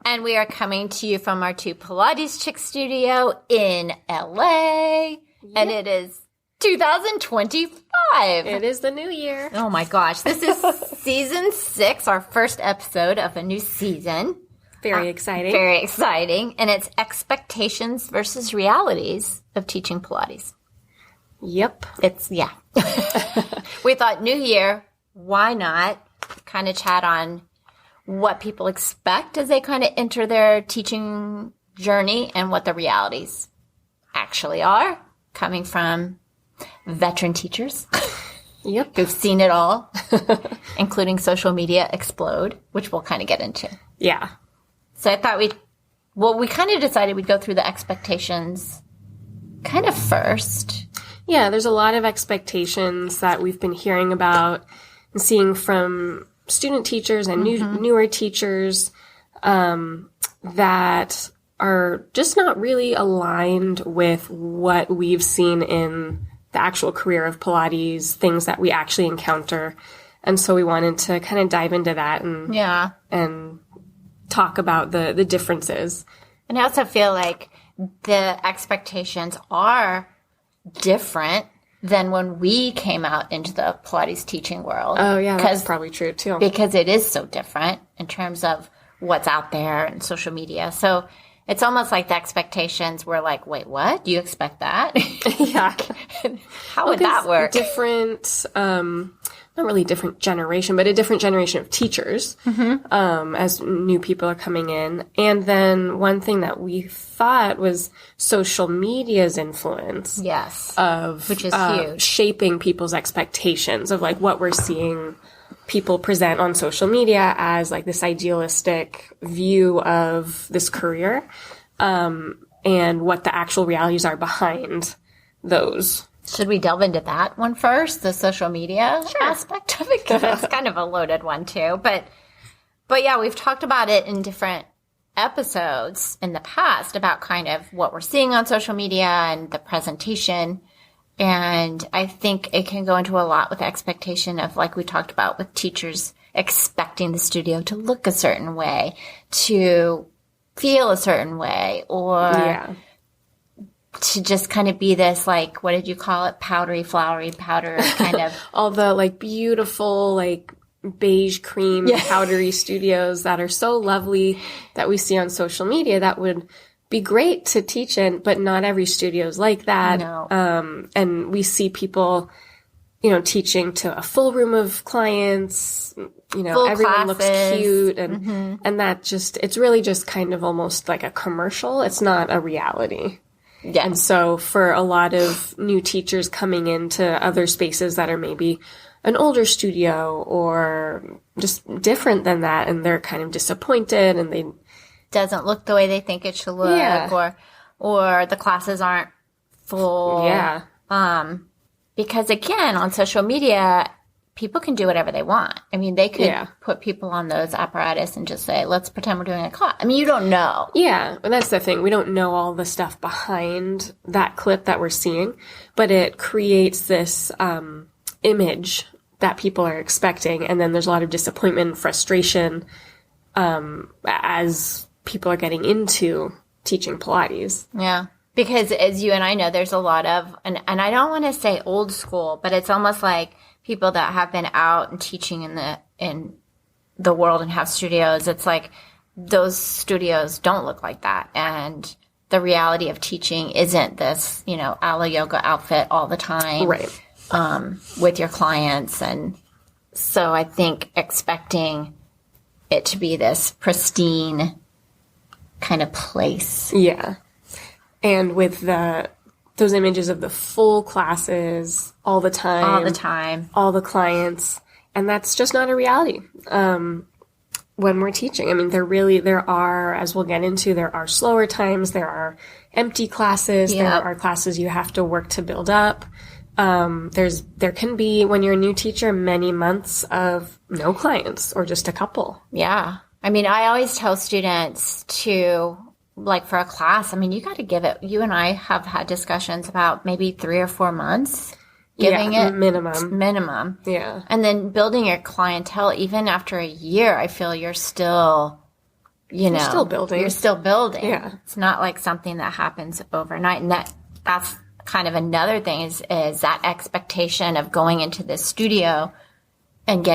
And we are coming to you from our two Pilates Chicks studio in LA. Yep. And it is 2025. It is the new year. Oh my gosh. This is season 6, our first episode of a new season. Very exciting. Very exciting. And it's expectations versus realities of teaching Pilates. Yep. Yeah. We thought new year, why not kind of chat on what people expect as they kind of enter their teaching journey and what the realities actually are, coming from veteran teachers. Yep. Who've seen it all, including social media explode, which we'll kind of get into. Yeah. So I thought we kind of decided we'd go through the expectations kind of first. Yeah, there's a lot of expectations that we've been hearing about and seeing from student teachers and newer teachers that are just not really aligned with what we've seen in the actual career of Pilates, things that we actually encounter. And so we wanted to kind of dive into that and talk about the differences. And I also feel like the expectations are different than when we came out into the Pilates teaching world. Oh, yeah, that's probably true, too. Because it is so different in terms of what's out there and social media. So it's almost like the expectations were like, wait, what? Do you expect that? Yeah. How would that work? Different, not really different generation, but a different generation of teachers as new people are coming in. And then one thing that we thought was social media's influence. Yes. Which is huge. Shaping people's expectations of like what we're seeing people present on social media as like this idealistic view of this career, and what the actual realities are behind those. Should we delve into that one first, the social media aspect of it? Because it's kind of a loaded one too. But yeah, we've talked about it in different episodes in the past about kind of what we're seeing on social media and the presentation. And I think it can go into a lot with expectation of, like we talked about, with teachers expecting the studio to look a certain way, to feel a certain way, or to just kind of be this, like, what did you call it? Powdery, flowery, powder kind of. All the, like, beautiful, like, beige cream powdery studios that are so lovely that we see on social media that would be great to teach in, but not every studio is like that. No. And we see people, teaching to a full room of clients, full everyone classes. Looks cute. And that it's really just kind of almost like a commercial. It's not a reality. Yeah. And so for a lot of new teachers coming into other spaces that are maybe an older studio or just different than that, and they're kind of disappointed and they doesn't look the way they think it should look, or the classes aren't full. Yeah. Because again, on social media, people can do whatever they want. I mean, they could put people on those apparatus and just say, let's pretend we're doing a class. I mean, you don't know. Yeah. And that's the thing. We don't know all the stuff behind that clip that we're seeing, but it creates this, image that people are expecting. And then there's a lot of disappointment and frustration, as people are getting into teaching Pilates. Yeah. Because as you and I know, there's a lot of, and I don't want to say old school, but it's almost like people that have been out and teaching in the world and have studios. It's like those studios don't look like that. And the reality of teaching isn't this, a la yoga outfit all the time. Right. With your clients. And so I think expecting it to be this pristine kind of place. Yeah. And with those images of the full classes all the time, all the clients, and that's just not a reality. When we're teaching, I mean, there are, as we'll get into, there are slower times, there are empty classes, there are classes you have to work to build up. There can be, when you're a new teacher, many months of no clients or just a couple. Yeah. I mean, I always tell students to, like, for a class, I mean, you got to give it, you and I have had discussions about maybe 3 or 4 months giving it minimum. Yeah. And then building your clientele, even after a year, I feel you're still You're still building. You're still building. Yeah. It's not like something that happens overnight. And that's kind of another thing is that expectation of going into this studio and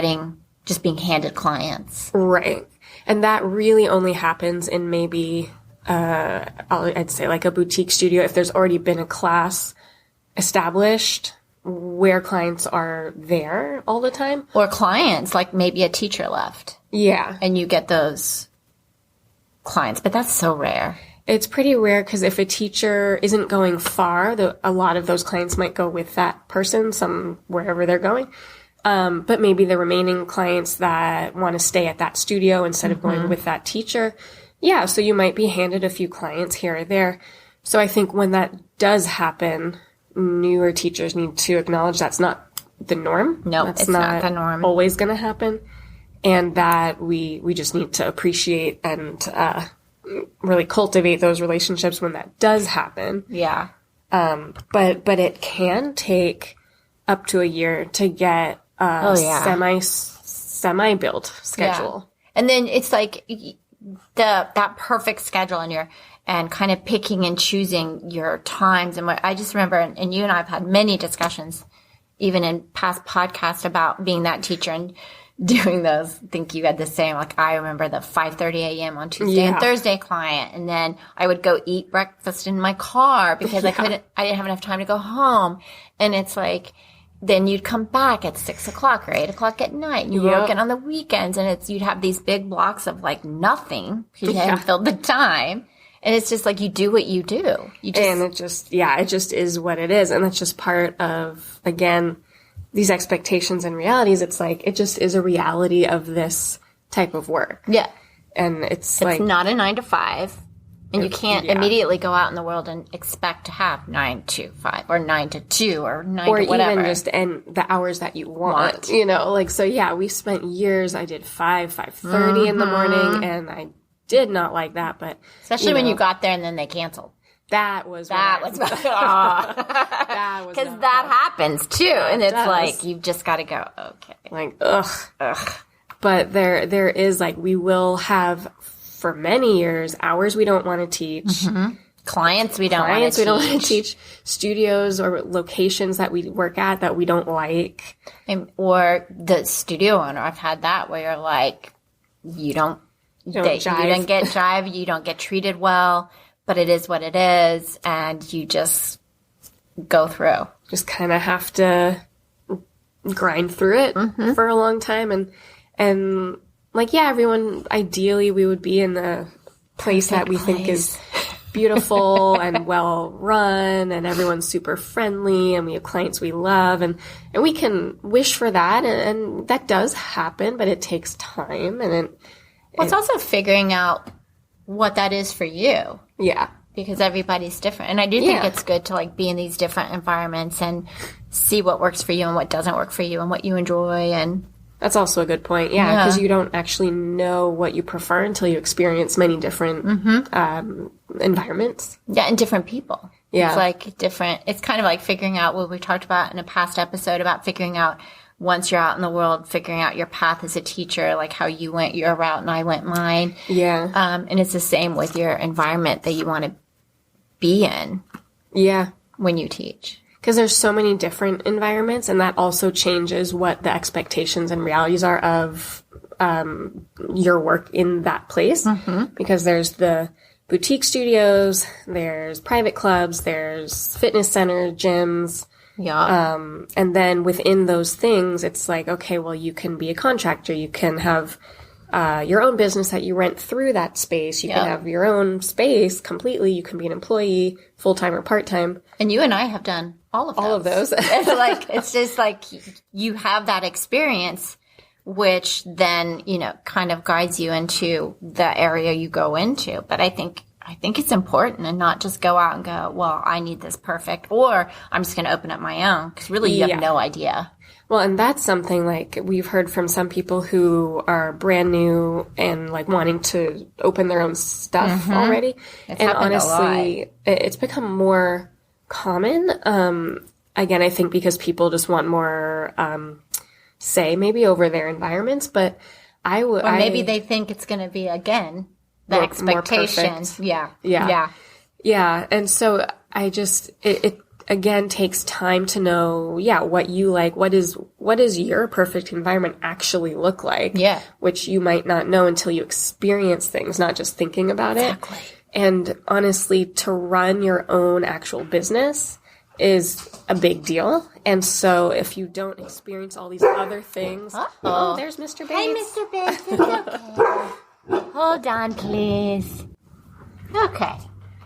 just being handed clients. Right. And that really only happens in maybe, I'd say like a boutique studio if there's already been a class established where clients are there all the time. Or clients, like maybe a teacher left. Yeah. And you get those clients, but that's so rare. It's pretty rare because if a teacher isn't going far, a lot of those clients might go with that person, wherever they're going. But maybe the remaining clients that want to stay at that studio instead of going with that teacher. Yeah, so you might be handed a few clients here or there. So I think when that does happen, newer teachers need to acknowledge that's not the norm. No, it's not the norm. Always going to happen. And that we just need to appreciate and really cultivate those relationships when that does happen. Yeah. But it can take up to a year to get a semi built schedule. Yeah. And then it's like that perfect schedule and kind of picking and choosing your times. And I just remember, and you and I have had many discussions, even in past podcasts, about being that teacher and doing those. I think you had the same, like I remember the 5:30 a.m. on Tuesday and Thursday client. And then I would go eat breakfast in my car because I didn't have enough time to go home. And it's like, then you'd come back at 6 o'clock or 8 o'clock at night and you work it on the weekends and you'd have these big blocks of like nothing because you hadn't filled the time. And it's just like you do what you do. And it just is what it is. And that's just part of, again, these expectations and realities. It's like, it just is a reality of this type of work. Yeah. And it's not a 9 to 5. And you can't immediately go out in the world and expect to have 9 to 5 or 9 to 2 or 9 to whatever. Or even just and the hours that you want. You know, like, so yeah, we spent years. I did 5:30 in the morning and I did not like that, but especially when you got there and then they canceled. That was because that happens too, and it's like you've just got to go. Okay, like ugh. But there is like we will have for many years hours we don't want to teach, clients we don't want to teach, studios or locations that we work at that we don't like, or the studio owner. I've had that where you're like you don't get jive, you don't get treated well. But it is what it is, and you just go through. Just kind of have to grind through it for a long time. And like, yeah, everyone, ideally, we would be in the place that we think is beautiful and well run, and everyone's super friendly, and we have clients we love, and we can wish for that, and that does happen, but it takes time. And it's also figuring out what that is for you. Yeah. Because everybody's different. And I do think it's good to like be in these different environments and see what works for you and what doesn't work for you and what you enjoy. And that's also a good point. Yeah. Because you don't actually know what you prefer until you experience many different environments. Yeah. And different people. Yeah. It's like different. It's kind of like figuring out what we talked about in a past episode about figuring out once you're out in the world, figuring out your path as a teacher, like how you went your route and I went mine. Yeah. And it's the same with your environment that you want to be in. Yeah. When you teach. Because there's so many different environments, and that also changes what the expectations and realities are of your work in that place. Because there's the boutique studios, there's private clubs, there's fitness centers, gyms. Yeah. And then within those things, it's like, okay, well, you can be a contractor. You can have your own business that you rent through that space. You can have your own space completely. You can be an employee, full-time or part-time. And you and I have done all of those. It's just like you have that experience, which then, kind of guides you into the area you go into. But I think it's important and not just go out and go, well, I need this perfect, or I'm just going to open up my own, because really you have no idea. Well, and that's something like we've heard from some people who are brand new and like wanting to open their own stuff already. It's and honestly, it's become more common. Again, I think because people just want more say maybe over their environments, but maybe they think it's going to be, again, the expectations. Yeah. And so I just, it again takes time to know, what you like. What is your perfect environment actually look like? Yeah. Which you might not know until you experience things, not just thinking about it. And honestly, to run your own actual business is a big deal. And so if you don't experience all these other things, there's Mr. Bates. Hey, Mr. Bates. It's okay. Hold on, please. Okay.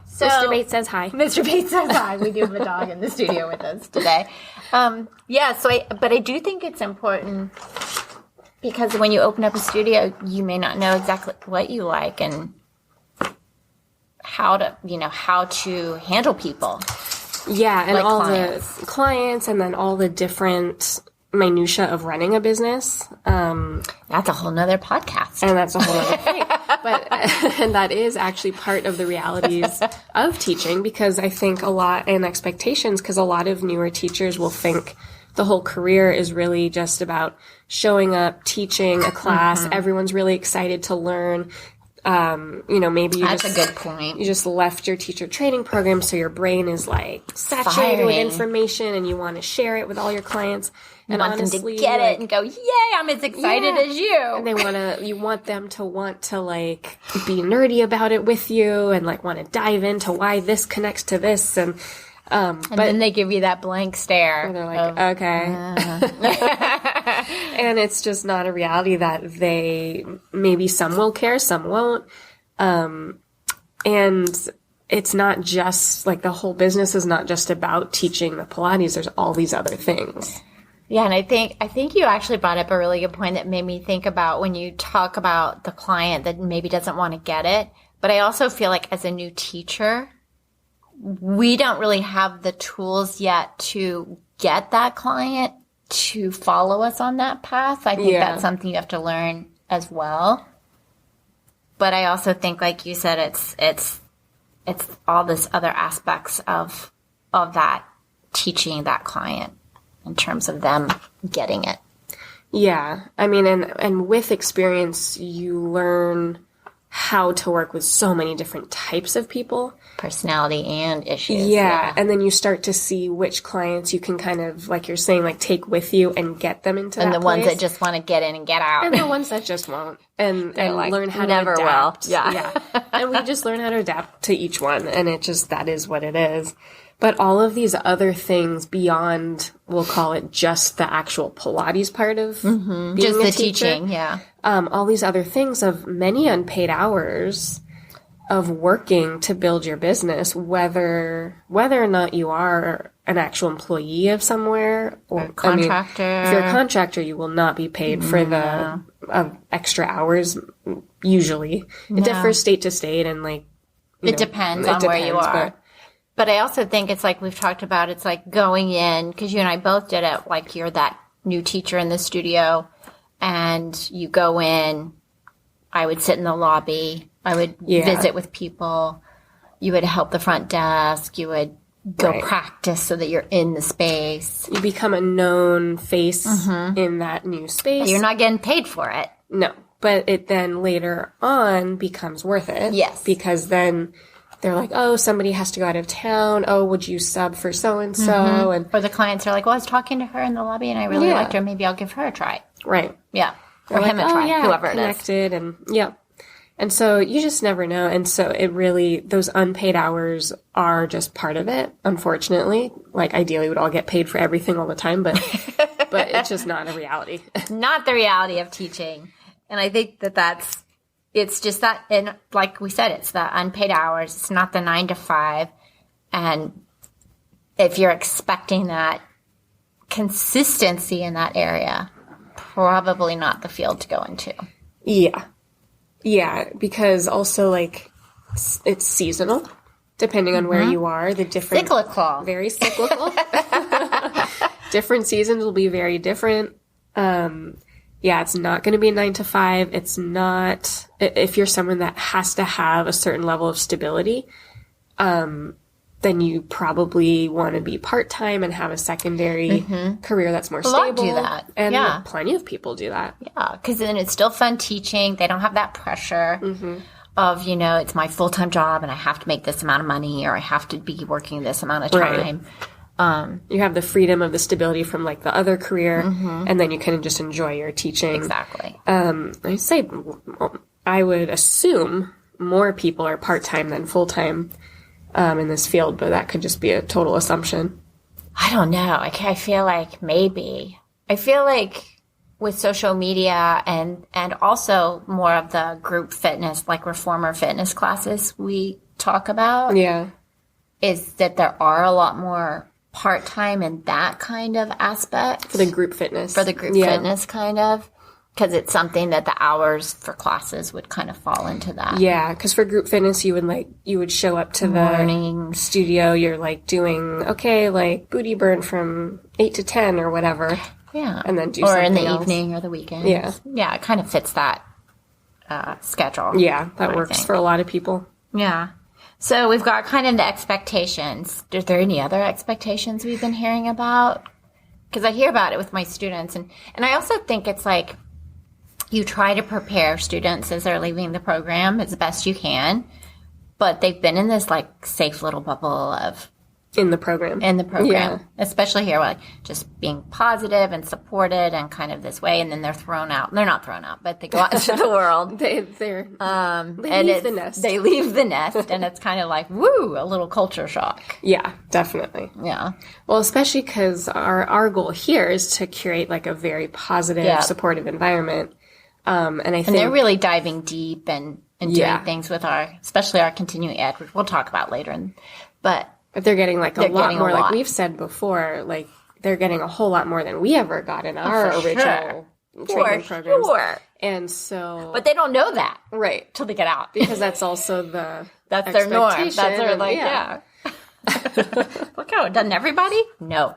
So, Mr. Bates says hi. Mr. Bates says hi. We do have a dog in the studio with us today. But I do think it's important because when you open up a studio, you may not know exactly what you like and how to handle people. Yeah, and like all clients. the clients and then all the different minutia of running a business. That's a whole nother podcast. And that's a whole other thing. And that is actually part of the realities of teaching, because I think a lot in Expecations, because a lot of newer teachers will think the whole career is really just about showing up, teaching a class. Everyone's really excited to learn. Maybe that's a good point. You just left your teacher training program, so your brain is like saturated with information, and you want to share it with all your clients. And want honestly, them to get it and go, yay! I'm as excited as you. And you want them to want to like be nerdy about it with you, and like want to dive into why this connects to this, and but then they give you that blank stare. And they're like, okay. And it's just not a reality that maybe some will care, some won't. And it's not just like the whole business is not just about teaching the Pilates. There's all these other things. Yeah. And I think you actually brought up a really good point that made me think about when you talk about the client that maybe doesn't want to get it. But I also feel like as a new teacher, we don't really have the tools yet to get that client to follow us on that path. I think that's something you have to learn as well. But I also think, like you said, it's all this other aspects of that teaching that client in terms of them getting it. Yeah. I mean, and with experience, you learn how to work with so many different types of people. Personality and issues. Yeah. And then you start to see which clients you can kind of, like you're saying, like take with you and get them into and that the ones that just want to get in and get out. And the ones that just won't. And like, learn how never to adapt. Will. Yeah. And we just learn how to adapt to each one. And that is what it is. But all of these other things beyond, we'll call it just the actual Pilates part of being just a the teacher, teaching, yeah. All these other things of many unpaid hours of working to build your business, whether or not you are an actual employee of somewhere or a contractor. I mean, if you're a contractor, you will not be paid for the extra hours. Usually, it differs state to state, and like it depends on where you are. But I also think it's like we've talked about. It's like going in, because you and I both did it. Like you're that new teacher in the studio, and you go in. I would sit in the lobby. I would visit with people. You would help the front desk. You would go practice so that you're in the space. You become a known face in that new space. But you're not getting paid for it. No, but it then later on becomes worth it. Yes. Because then they're like, oh, somebody has to go out of town. Oh, would you sub for so-and-so? And or the clients are like, well, I was talking to her in the lobby and I really liked her. Maybe I'll give her a try. Right. Yeah. Or him a try, whoever it is. Connected and And so you just never know. And so it really, those unpaid hours are just part of it, unfortunately. Like ideally we'd all get paid for everything all the time, but it's just not a reality. Not the reality of teaching. And I think it's just that, and like we said, it's the unpaid hours. It's not the 9 to 5. And if you're expecting that consistency in that area, probably not the field to go into. Yeah, because also like it's seasonal, depending on where you are. The different cyclical, very cyclical. Different seasons will be very different. It's not going to be 9 to 5. It's not if you're someone that has to have a certain level of stability. Then you probably want to be part-time and have a secondary career that's more stable. A lot do that. And plenty of people do that. Yeah, because then it's still fun teaching. They don't have that pressure. of, it's my full-time job and I have to make this amount of money, or I have to be working this amount of time. Right. You have the freedom of the stability from like the other career, and then you can just enjoy your teaching. Exactly. I would assume more people are part-time than full-time in this field, but that could just be a total assumption. I don't know. I feel like maybe. I feel like with social media and also more of the group fitness, like reformer fitness classes we talk about, is that there are a lot more part-time in that kind of aspect. For the group fitness. For the group fitness kind of. Because it's something that the hours for classes would kind of fall into that. Yeah, because for group fitness, you would show up to the studio. You're like doing, booty burn from 8 to 10 or whatever. Yeah. And then do or something in the else. Evening or the weekend. Yeah. Yeah, it kind of fits that schedule. Yeah, that works for a lot of people. Yeah. So we've got kind of the expectations. Are there any other expectations we've been hearing about? Because I hear about it with my students. And I also think it's like, you try to prepare students as they're leaving the program as best you can, but they've been in this like safe little bubble of in the program, especially here, like just being positive and supported and kind of this way, and then they're thrown out. They're not thrown out, but they go out into the world. They leave the nest. They leave the nest, and it's kind of like a little culture shock. Yeah, definitely. Yeah. Well, especially because our goal here is to curate like a very positive, supportive environment. And I think they're really diving deep and doing things with especially our continuing ed, which we'll talk about later. But they're getting like a lot more, like we've said before, like they're getting a whole lot more than we ever got in our original training programs. Sure. And so, but they don't know that, right, till they get out, because that's also that's their norm. That's their Look how doesn't everybody? No.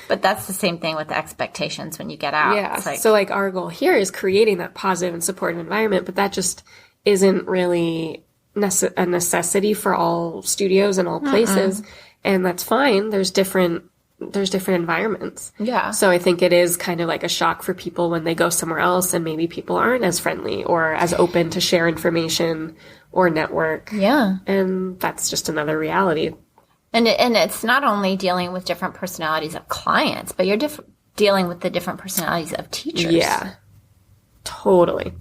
But that's the same thing with the expectations when you get out. Yeah. So like our goal here is creating that positive and supportive environment, but that just isn't really a necessity for all studios and all places. And that's fine. There's different environments. Yeah. So I think it is kind of like a shock for people when they go somewhere else and maybe people aren't as friendly or as open to share information or network. Yeah. And that's just another reality. And it's not only dealing with different personalities of clients, but you're dealing with the different personalities of teachers. Yeah. Totally.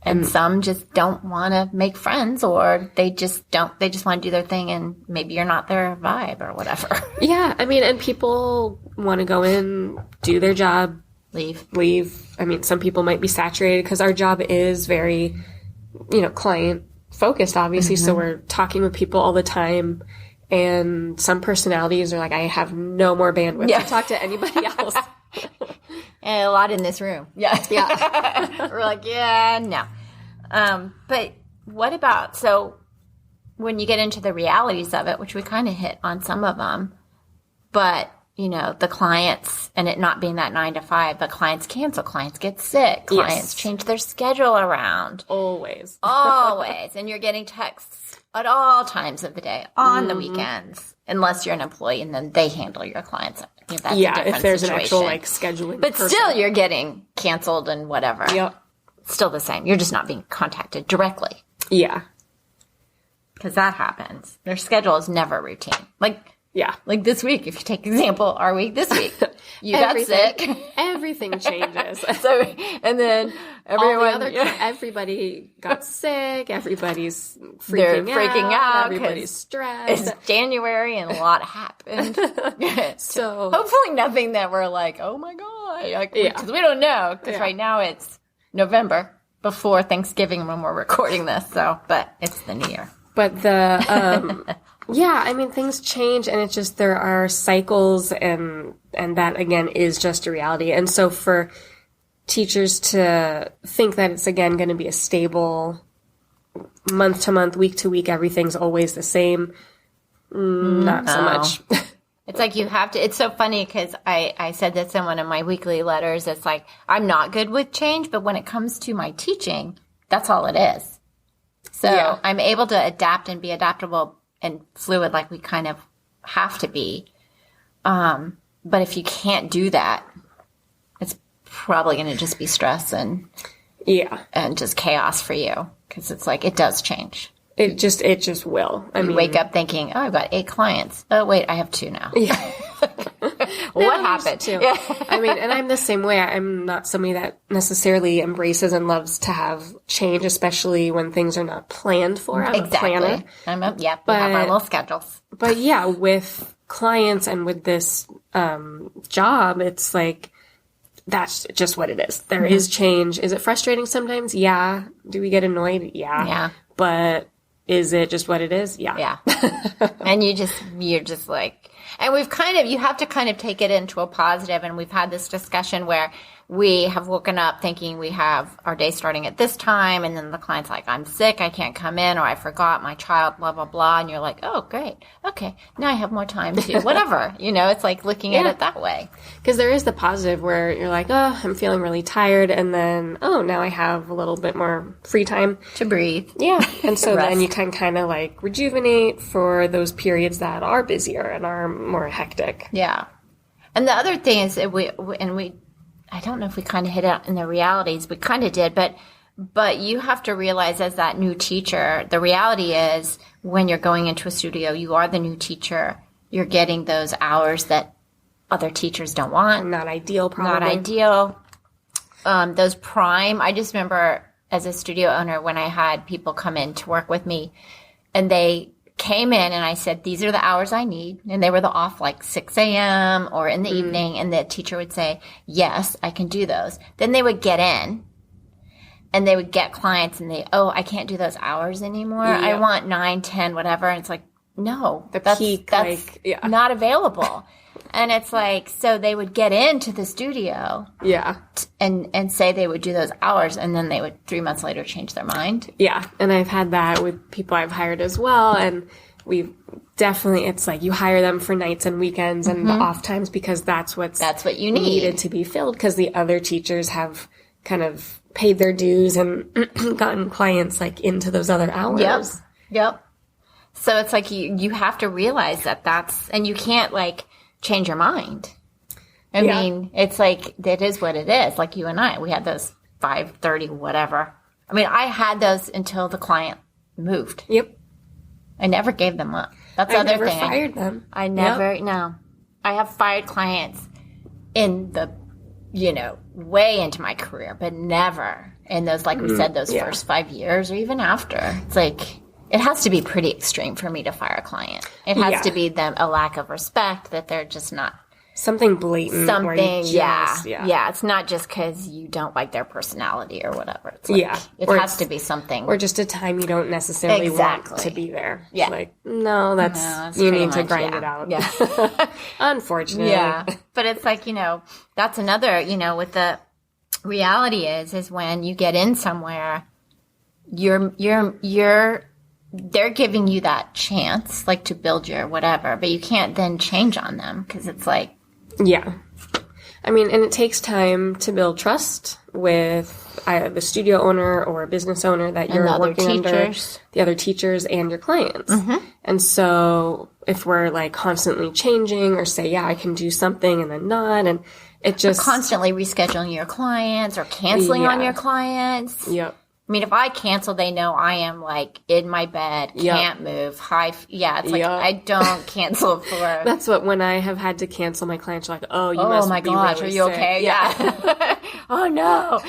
And some just don't want to make friends, or they just want to do their thing, and maybe you're not their vibe or whatever. Yeah. I mean, and people want to go in, do their job, leave. I mean, some people might be saturated because our job is very, client focused, obviously. So we're talking with people all the time. And some personalities are like, I have no more bandwidth to talk to anybody else. And a lot in this room. Yeah. Yeah. We're like, no. But what about, so when you get into the realities of it, which we kind of hit on some of them, but, the clients and it not being that 9 to 5, but clients cancel, clients get sick, clients change their schedule around. Always. And you're getting texts at all times of the day, on the weekends, unless you're an employee, and then they handle your clients. That's a different if there's situation. an actual scheduling. But still, you're getting canceled and whatever. Yep. Still the same. You're just not being contacted directly. Yeah. Because that happens. Their schedule is never routine. Yeah. Like this week, if you take example, our week this week, you got sick. Everything changes. And then everybody got sick. Everybody's freaking out. Everybody's stressed. It's January and a lot happened. So hopefully nothing that we're like, oh my God. Because we don't know. Because right now it's November before Thanksgiving when we're recording this. But it's the new year. But yeah, I mean, things change, and it's just there are cycles, and that, again, is just a reality. And so for teachers to think that it's, again, going to be a stable month to month, week to week, everything's always the same, not so much. It's like you have to, it's so funny because I said this in one of my weekly letters. It's like, I'm not good with change, but when it comes to my teaching, that's all it is. So I'm able to adapt and be adaptable and fluid like we kind of have to be. But if you can't do that, it's probably going to just be stress and just chaos for you. Because it's like, it does change. It just will. I mean, wake up thinking, oh, I've got 8 clients. Oh, wait, I have 2 now. Yeah. What happened? Too. Yeah. I mean, and I'm the same way. I'm not somebody that necessarily embraces and loves to have change, especially when things are not planned for. I'm exactly. a planner. We have our little schedules. But yeah, with clients and with this job, it's like, that's just what it is. There is change. Is it frustrating sometimes? Yeah. Do we get annoyed? Yeah. Yeah. But is it just what it is? Yeah. Yeah. And you're just like, and you have to kind of take it into a positive. And we've had this discussion where we have woken up thinking we have our day starting at this time. And then the client's like, I'm sick. I can't come in, or I forgot my child, blah, blah, blah. And you're like, oh, great. Okay. Now I have more time to whatever, it's like looking at it that way. Because there is the positive where you're like, oh, I'm feeling really tired. And then, oh, now I have a little bit more free time to breathe. Yeah. And so then you can kind of like rejuvenate for those periods that are busier and are more hectic. Yeah. And the other thing is I don't know if we kind of hit it in the realities. We kind of did, but you have to realize as that new teacher, the reality is when you're going into a studio, you are the new teacher. You're getting those hours that other teachers don't want. Not ideal, probably. Not ideal. Those prime. I just remember as a studio owner when I had people come in to work with me, and they came in and I said, these are the hours I need. And they were off like 6 a.m. or in the evening. And the teacher would say, yes, I can do those. Then they would get in and they would get clients and I can't do those hours anymore. Yeah. I want 9, 10, whatever. And it's like, no, that's not available. And it's like, so they would get into the studio. Yeah. And say they would do those hours, and then they would 3 months later change their mind. Yeah. And I've had that with people I've hired as well. And we've definitely, it's like you hire them for nights and weekends and the off times because that's what you needed to be filled, because the other teachers have kind of paid their dues and gotten clients like into those other hours. Yep. So it's like you have to realize and you can't like change your mind. I mean, it's like, that is what it is. Like you and I, we had those 5:30, whatever. I mean, I had those until the client moved. Yep. I never gave them up. That's the other thing. I never fired them. I never, no. I have fired clients in the, way into my career, but never in those, like we said, those first 5 years or even after. It's like, it has to be pretty extreme for me to fire a client. It has to be them a lack of respect, that they're just not. Something blatant. Something, yeah. It's not just because you don't like their personality or whatever. It's like, it has to be something. Or just a time you don't necessarily want to be there. Yeah. It's like, no, you need to grind it out. Yeah. Unfortunately. Yeah. But it's like, that's another, with the reality is when you get in somewhere, they're giving you that chance, like, to build your whatever, but you can't then change on them because it's like. Yeah. I mean, and it takes time to build trust with the studio owner or business owner that you're working under, the other teachers and your clients. Mm-hmm. And so if we're like constantly changing or say, I can do something and then not, and it just. Or constantly rescheduling your clients or canceling on your clients. Yep. I mean, if I cancel, they know I am, like, in my bed, can't move, it's like, I don't cancel for... That's what, when I have had to cancel, my clients are like, oh, you must be really are you sick. Okay? Yeah. Oh, no.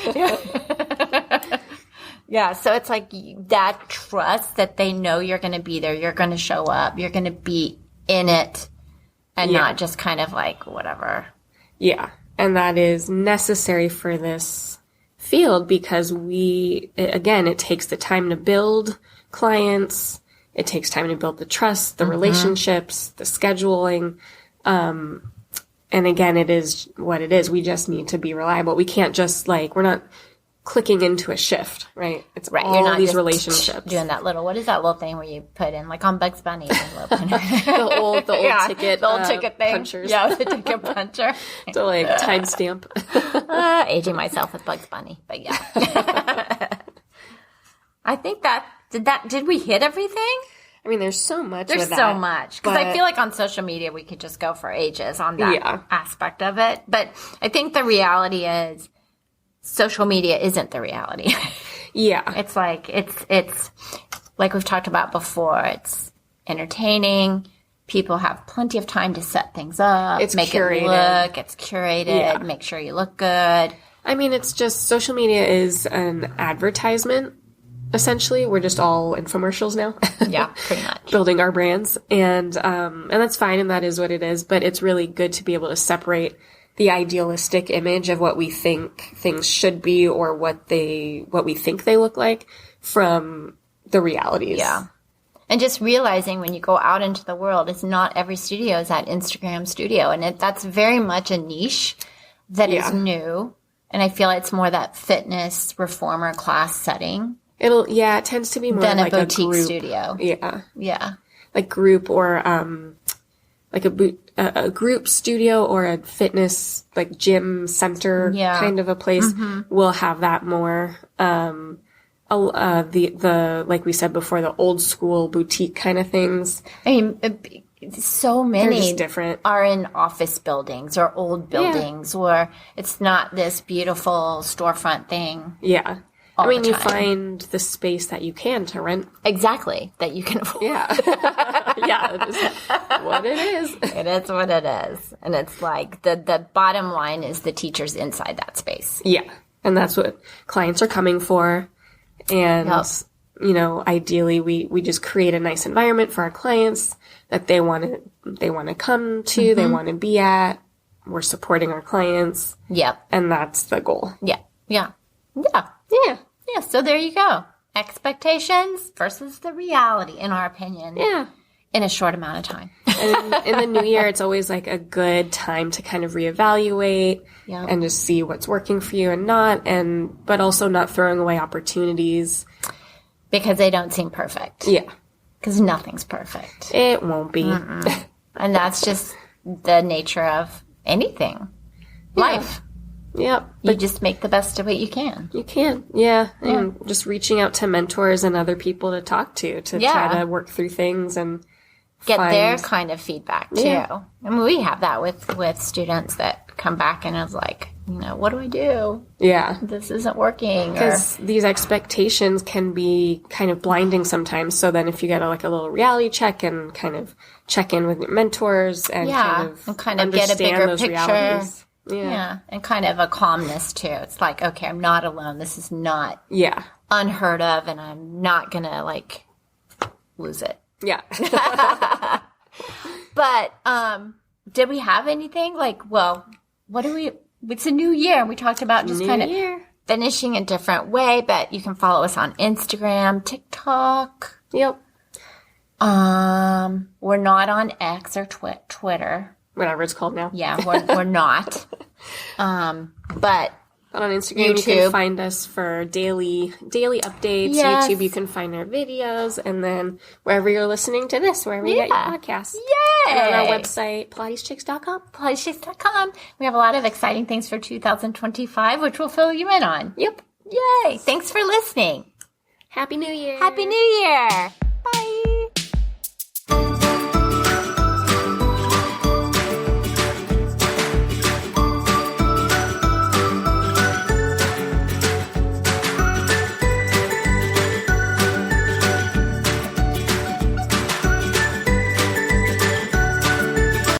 Yeah, so it's like that trust that they know you're going to be there, you're going to show up, you're going to be in it, and not just kind of like, whatever. Yeah, and that is necessary for this field because it takes the time to build clients. It takes time to build the trust, the relationships, the scheduling. And again, it is what it is. We just need to be reliable. We can't just we're not clicking into a shift, right? It's all You're not these relationships. Doing that little, what is that little thing where you put in, like on Bugs Bunny? the old ticket. The old ticket thing. Punchers. Yeah, the ticket puncher. To timestamp. Aging myself with Bugs Bunny, but yeah. I think did we hit everything? I mean, there's so much. There's so much. Because I feel like on social media, we could just go for ages on that aspect of it. But I think the reality is, social media isn't the reality. Yeah. It's like, it's like we've talked about before. It's entertaining. People have plenty of time to set things up. It's make curated. It look. It's curated. Make sure you look good. I mean, it's just social media is an advertisement. Essentially, we're just all infomercials now. Yeah, pretty much. Building our brands. And that's fine, and that is what it is. But it's really good to be able to separate the idealistic image of what we think things should be or what we think they look like from the realities. Yeah. And just realizing when you go out into the world, it's not every studio is that Instagram studio. And that's very much a niche that is new. And I feel it's more that fitness reformer class setting. It tends to be more than like a boutique group studio. Yeah. Yeah. Like group or like a group studio or a fitness like gym center kind of a place will have that more. The like we said before, the old school boutique kind of things. I mean, so many just different. Are in office buildings or old buildings where it's not this beautiful storefront thing. Yeah. I mean, you find the space that you can to rent. Exactly. That you can afford. Yeah. Yeah. It is what it is. It is what it is. And it's like the bottom line is the teachers inside that space. Yeah. And that's what clients are coming for. And, ideally we just create a nice environment for our clients that they want to come to, they want to be at. We're supporting our clients. Yep. And that's the goal. Yeah. Yeah. Yeah. Yeah. Yeah. So there you go. Expectations versus the reality, in our opinion. Yeah. In a short amount of time. And in the new year, it's always like a good time to kind of reevaluate and just see what's working for you and not, but also not throwing away opportunities. Because they don't seem perfect. Yeah. Because nothing's perfect. It won't be. And that's just the nature of anything. Life. Yep. You just make the best of what you can. You can. Yeah. And just reaching out to mentors and other people to talk to try to work through things and get their kind of feedback too. Yeah. I mean, we have that with students that come back and is like, what do I do? Yeah. This isn't working. Because these expectations can be kind of blinding sometimes. So then if you get a little reality check and kind of check in with your mentors and kind of get a bigger picture. Realities. Yeah. And kind of a calmness too. It's like, okay, I'm not alone. This is not unheard of and I'm not going to lose it. Yeah. But, did we have anything it's a new year. We talked about just kind of finishing a different way, but you can follow us on Instagram, TikTok. Yep. We're not on X or Twitter. Whatever it's called now. Yeah, we're not. But on Instagram, you can find us for daily updates. Yes. YouTube, you can find our videos. And then wherever you're listening to this, wherever you get your podcasts. Yay! And on our website, PilatesChicks.com. PilatesChicks.com. We have a lot of exciting things for 2025, which we'll fill you in on. Yep. Yay! Thanks for listening. Happy New Year. Happy New Year. Bye.